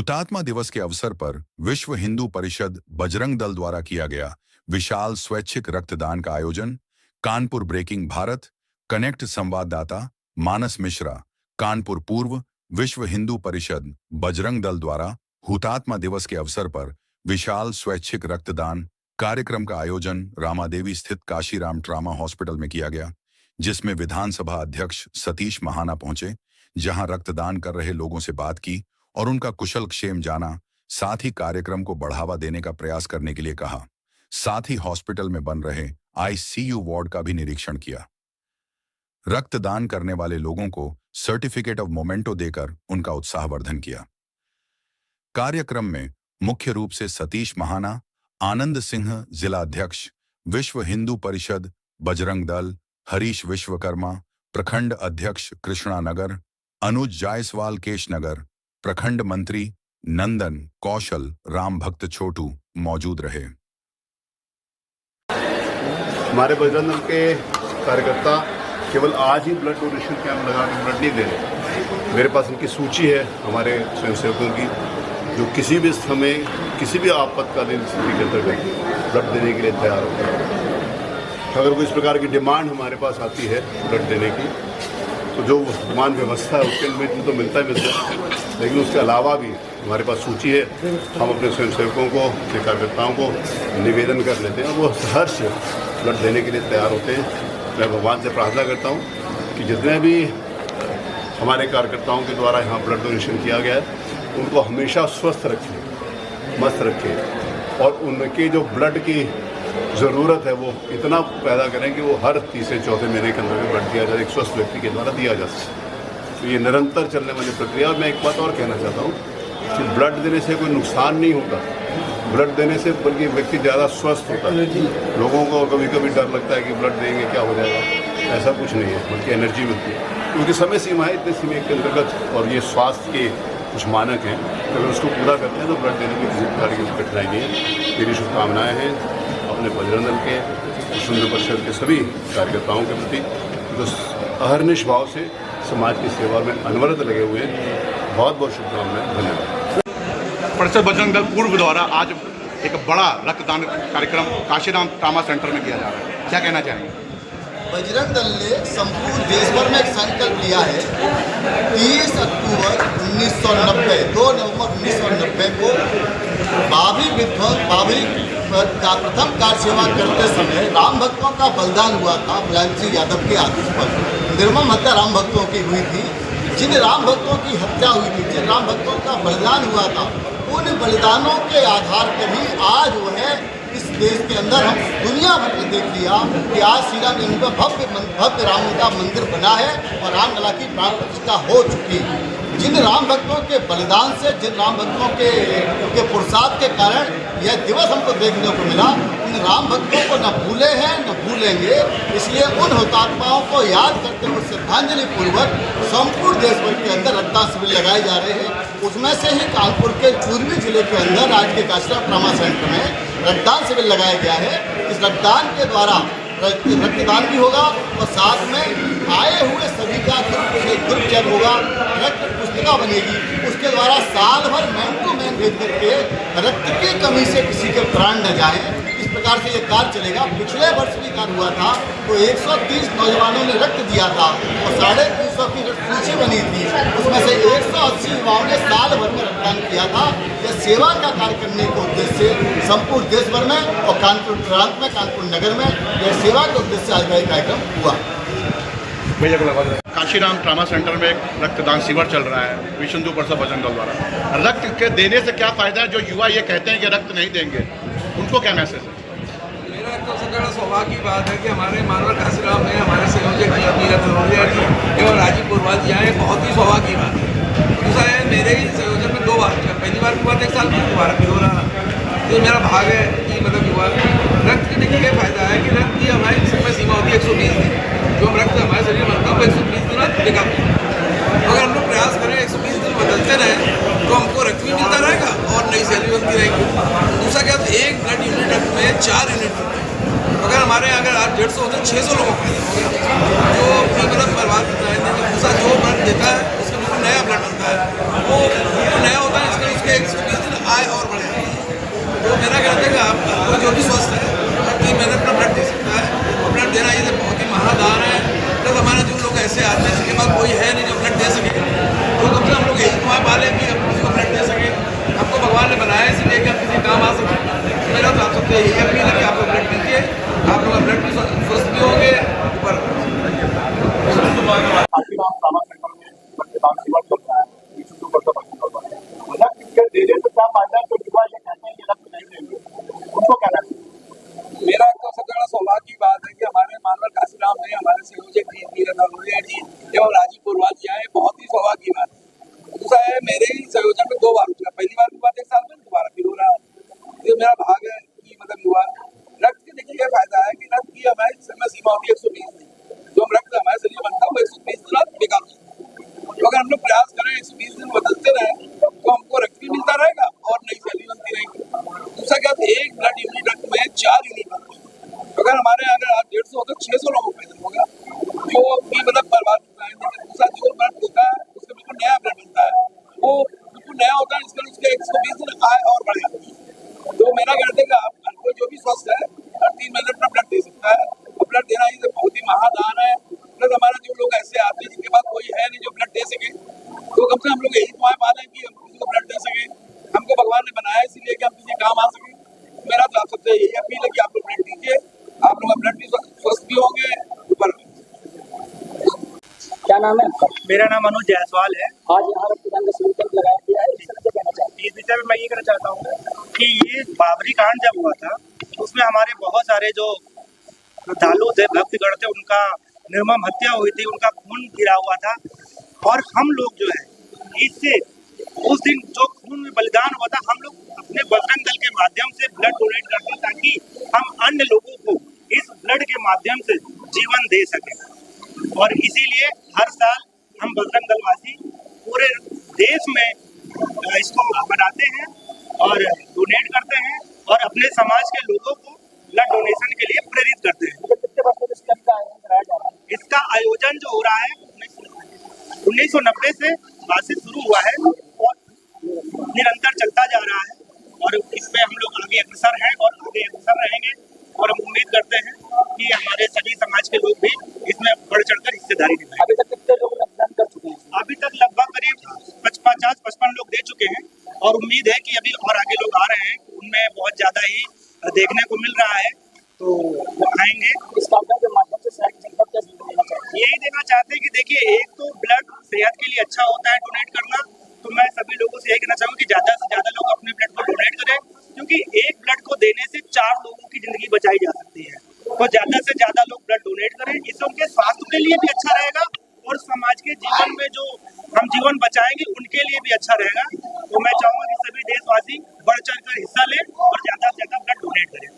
हुतात्मा दिवस के अवसर पर विश्व हिंदू परिषद बजरंग दल द्वारा किया गया विशाल स्वैच्छिक रक्तदान का आयोजन। कानपुर ब्रेकिंग भारत कनेक्ट संवाददाता मानस मिश्रा। कानपुर पूर्व विश्व हिंदू परिषद बजरंग दल द्वारा हुतात्मा दिवस के अवसर पर विशाल स्वैच्छिक रक्तदान कार्यक्रम का आयोजन रामादेवी स्थित काशीराम ट्रामा हॉस्पिटल में किया गया, जिसमें विधानसभा अध्यक्ष सतीश महाना पहुंचे, जहां रक्तदान कर रहे लोगों से बात की और उनका कुशल क्षेम जाना, साथ ही कार्यक्रम को बढ़ावा देने का प्रयास करने के लिए कहा। साथ ही हॉस्पिटल में बन रहे आईसीयू वार्ड का भी निरीक्षण किया। रक्तदान करने वाले लोगों को सर्टिफिकेट ऑफ मोमेंटो देकर उनका उत्साहवर्धन किया। कार्यक्रम में मुख्य रूप से सतीश महाना, आनंद सिंह जिला अध्यक्ष विश्व हिंदू परिषद बजरंग दल, हरीश विश्वकर्मा प्रखंड अध्यक्ष कृष्णा नगर, अनुज जायसवाल केशनगर, प्रखंड मंत्री नंदन कौशल, राम भक्त छोटू मौजूद रहे। हमारे बजरंग दल के कार्यकर्ता केवल आज ही ब्लड डोनेशन कैंप लगा के ब्लड नहीं दे रहे। मेरे पास इनकी सूची है हमारे स्वयंसेवकों की, जो किसी भी समय किसी भी आपातकालीन स्थिति के अंतर्गत ब्लड देने के लिए तैयार होते हैं। अगर कोई इस प्रकार की डिमांड हमारे पास आती है ब्लड देने की, तो जो वर्तमान व्यवस्था है उसके लिए तो मिलता है, लेकिन उसके अलावा भी हमारे पास सूची है। हम अपने स्वयंसेवकों को, अपने कार्यकर्ताओं को निवेदन कर लेते हैं और वो हर से ब्लड देने के लिए तैयार होते हैं। मैं भगवान से प्रार्थना करता हूँ कि जितने भी हमारे कार्यकर्ताओं के द्वारा यहाँ ब्लड डोनेशन किया गया है, उनको हमेशा स्वस्थ रखें, मस्त रखें और उनके जो ब्लड की ज़रूरत है वो इतना पैदा करें कि वो हर तीसरे चौथे महीने के अंदर ब्लड दिया जाए, एक स्वस्थ व्यक्ति के द्वारा दिया जा सके। तो ये निरंतर चलने वाली प्रक्रिया। और मैं एक बात और कहना चाहता हूँ कि ब्लड देने से कोई नुकसान नहीं होता, ब्लड देने से बल्कि व्यक्ति ज़्यादा स्वस्थ होता है। लोगों को कभी कभी डर लगता है कि ब्लड देंगे क्या हो जाएगा, ऐसा कुछ नहीं है, बल्कि एनर्जी मिलती है। क्योंकि समय सीमा है, इतने समय के अंतर्गत और ये स्वास्थ्य के कुछ मानक हैं, अगर उसको पूरा करते हैं तो ब्लड देने में किसी प्रकार की कठिनाई नहीं है। मेरी शुभकामनाएँ हैं अपने बजरंग दल के, विश्व हिंदू परिषद के सभी कार्यकर्ताओं के प्रति, जो अहर्निश भाव से समाज की सेवा में अनवरत लगे हुए हैं। बहुत बहुत शुभकामनाएं, धन्यवाद। परिषद बजरंग दल पूर्व द्वारा आज एक बड़ा रक्तदान कार्यक्रम काशीराम ट्रामा सेंटर में किया जा रहा है, क्या कहना चाहेंगे? बजरंग दल ने संपूर्ण देश भर में एक संकल्प लिया है। 30 अक्टूबर 1990, 2 नवंबर 1990 को बाबरी का प्रथम कार सेवा करते समय राम भक्तों का बलिदान हुआ था। मुलायम सिंह यादव के आदेश पर निर्मम हत्या राम भक्तों की हुई थी। जिन राम भक्तों की हत्या हुई थी, जिन राम भक्तों का बलिदान हुआ था, उन बलिदानों के आधार पर ही आज वो है इस देश के अंदर हम दुनिया भर में देख लिया कि आज श्री राम जन्म पर भव्य राम का मंदिर बना है और रामलला की प्राण प्रतिष्ठा हो चुकी है। जिन राम भक्तों के बलिदान से, जिन राम भक्तों के पुरुषार्थ के कारण यह दिवस हमको देखने को मिला, उन राम भक्तों को न भूले हैं न भूलेंगे। इसलिए उन हुतात्माओं को याद करते हुए श्रद्धांजलि पूर्वक संपूर्ण देश भर के अंदर रक्तदान शिविर लगाए जा रहे हैं। उसमें से ही कानपुर के पूर्वी जिले के अंदर आज के काशीराम ट्रामा सेंटर में रक्तदान शिविर लगाया गया है। इस रक्तदान के द्वारा रक्तदान भी होगा और साथ में आए हुए सभी का ग्रुप चेक होगा, रक्त पुस्तिका बनेगी। उसके द्वारा साल भर मैन टू मैन भेज करके रक्त की कमी से किसी के प्राण न जाए, इस प्रकार से ये कार्य चलेगा। पिछले वर्ष भी कार्य हुआ था तो 130 नौजवानों ने रक्त दिया था और 350 की रक्त सूची बनी थी। उसमें से 180 युवाओं ने साल भर में रक्तदान किया था। यह सेवा का कार्य करने के उद्देश्य से संपूर्ण देश भर में और कानपुर प्रांत में, कानपुर नगर में यह सेवा के उद्देश्य से आज का कार्यक्रम हुआ। काशीराम ट्रामा सेंटर में एक रक्तदान शिविर चल रहा है विश्व हिंदू परिषद बजरंग दल द्वारा। रक्त के देने से क्या फायदा है? जो युवा ये कहते हैं कि रक्त नहीं देंगे, उनको क्या मैसेज है? मेरा तो सबसे बड़ा सौभाग्य की बात है कि हमारे मानवर काशीराम में हमारे संयोजक जी मीरा धनौरिया जी और राजीव पुरवाल जी आए, बहुत ही सौभाग्य की बात है। दूसरा है, मेरे ही संयोजन में 2 बार, पहली बार की बात 1 साल में, दोबारा फिर हो रहा। तो मेरा भाग है कि मतलब युवा रक्त की देखिए ये फायदा है कि रक्त की हमारी समय सीमा होती है 120 दिन। जो हम रक्त हमारे शरीर में बनता है वो 120 दिन टिका। अगर हम लोग प्रयास करें 120 दिन बदलते रहें तो हमको रक्त भी मिलता रहेगा और नई सेल भी बनती रहेगी। दूसरा क्या, 1 ब्लड यूनिट रक्त में 4 यूनिट होते हैं। अगर हमारे यहाँ अगर आज 150 होते हैं, 600 लोगों को फायदा होगा। जो भी मतलब बर्बाद दूसरा जो ब्लड देता है उसका बिल्कुल नया ब्लड बनता है, वो बिल्कुल नया होता है। इसके तो जो भी स्वस्थ है हर 3 महीने अपना ब्लड दे सकता है। और ब्लड देना ये बहुत ही महादान है। प्लस हमारे जो लोग ऐसे आते हैं जिनके पास कोई है नहीं जो ब्लड दे सके, तो कम से हम लोग यही दुआ पाले कि हम किसी को ब्लड दे सके। हमको भगवान ने बनाया इसलिए कि हम किसी काम आ सकें। मेरा तो आप सबसे यही अपील है कि आप लोग ब्लड दीजिए, आप लोग का ब्लड भी स्वस्थ भी होंगे। ऊपर आपके नाम ट्रामा सेंटर में रक्तदान शिविर चल रहा है विशुद्धू परसा बजरंग दल द्वारा। रक्त के देने से क्या फायदा है? जो युवा ये कहते हैं कि रक्त नहीं देंगे, उनको क्या कहना चाहिए? मेरा तो सबसे बड़ा सौभाग्य की बात है कि हमारे मानवर काशीराम में हमारे संयोजक जी नीरज अरोड़िया जी एवं राजीव पुरवाल जी आए, बहुत ही सौभाग्य की बात है। दूसरा है मेरे ही संयोजन में 2 बार हुआ, पहली बार की बात 1 साल में, दोबारा फिर हो रहा है। ये मेरा भाग है कि मतलब हुआ। रक्त के देखिए ये फायदा है कि रक्त की हमारी समय सीमा होती है 120 दिन। जो रक्त हमारे शरीर में बनता है वो 120 दिन बेकार होता है। तो अगर हम लोग प्रयास करें 120 दिन बदलते रहे तो हमको रक्त भी मिलता रहेगा और नई सेल बनती रहेगी। दूसरा क्या है, 1 ब्लड यूनिट रक्त में 4 यूनिट बनते हैं। तो अगर हमारे अगर आप 150 हो तो 600 लोगों को पैदा होगा, जो कि मतलब बर्बाद होता है। लेकिन दूसरा जो ब्लड होता है उसका बिल्कुल नया ब्लड बनता है, वो बिल्कुल नया होता है, इसके उसके 120 दिन आए और बढ़ जाती है। तो मेरा कहते हैं कि आप हर कोई जो भी स्वस्थ है हर 3 महीने अपना ब्लड दे सकता है। और ब्लड देना ये बहुत ही महादान है। प्लस हमारे जो लोग ऐसे आते हैं जिनके पास कोई है नहीं जो ब्लड दे सके, तो कम से कम हम लोग यही दुआएं पालें कि हम किसी को ब्लड दे सके। हमको भगवान ने बनाया इसलिए कि हम किसी काम आ सके। मेरा तो आप सबसे यही अपील है कि आप लोग ब्लड दीजिए, आप लोग का ब्लड भी स्वस्थ भी होंगे। ऊपर क्या नाम है आपका? मेरा नाम अनुज जायसवाल है। आज यहाँ रक्तदान का शिविर कैंप लगाया गया है, इस तरह से कहना चाहते इस विषय में मैं ये कहना चाहता हूँ कि ये बाबरी कांड जब हुआ था उसमें हमारे बहुत सारे जो श्रद्धालु थे, भक्तगण थे, उनका निर्मम हत्या हुई थी, उनका खून गिरा हुआ था। और हम लोग जो है इससे उस दिन जो खून में बलिदान हुआ था, हम लोग अपने बजरंग दल के माध्यम से ब्लड डोनेट करते ताकि हम अन्य लोगों को इस ब्लड के माध्यम से जीवन दे सकें। और इसीलिए हर साल हम बजरंग दलवासी पूरे देश में इसको बनाते हैं और डोनेट करते हैं और अपने समाज के लोगों को ब्लड डोनेशन के लिए प्रेरित करते हैं। हैं कितने वर्षों से इस कैंप का आयोजन कराया जा रहा है? इसका आयोजन जो हो रहा है 1990 से बाद से शुरू हुआ है और निरंतर चलता जा रहा है। और इसमें हम लोग आगे अग्रसर हैं और आगे अग्रसर रहेंगे। और हम उम्मीद करते हैं कि हमारे सभी समाज के लोग भी इसमें बढ़ चढ़कर हिस्सेदारी निभाएं। अभी तक कितने लोग रक्तदान कर चुके हैं? अभी तक लगभग करीब 50-55 लोग दे चुके हैं और उम्मीद है कि अभी और आगे लोग आ रहे हैं। उनमें बहुत ज्यादा ही देखने को मिल रहा है, तो वो आएंगे। इस कार्यक्रम के माध्यम से शहर की जनता को क्या संदेश देना चाहते हैं? यही देना चाहते हैं कि देखिए, एक तो ब्लड सेहत के लिए अच्छा होता है डोनेट करना, तो मैं सभी लोगों से यही कहना चाहूँगा कि ज्यादा से ज्यादा लोग अपने ब्लड को डोनेट करें, क्योंकि एक ब्लड को देने से 4 लोगों की जिंदगी बचाई जा सकती है। तो ज्यादा से ज्यादा लोग ब्लड डोनेट करें, इससे उनके स्वास्थ्य के लिए भी अच्छा रहेगा और समाज के जीवन में जो हम जीवन बचाएंगे उनके लिए भी अच्छा रहेगा। तो मैं चाहूंगा कि सभी देशवासी बढ़ चढ़ कर हिस्सा लें और ज्यादा से ज्यादा ब्लड डोनेट करें।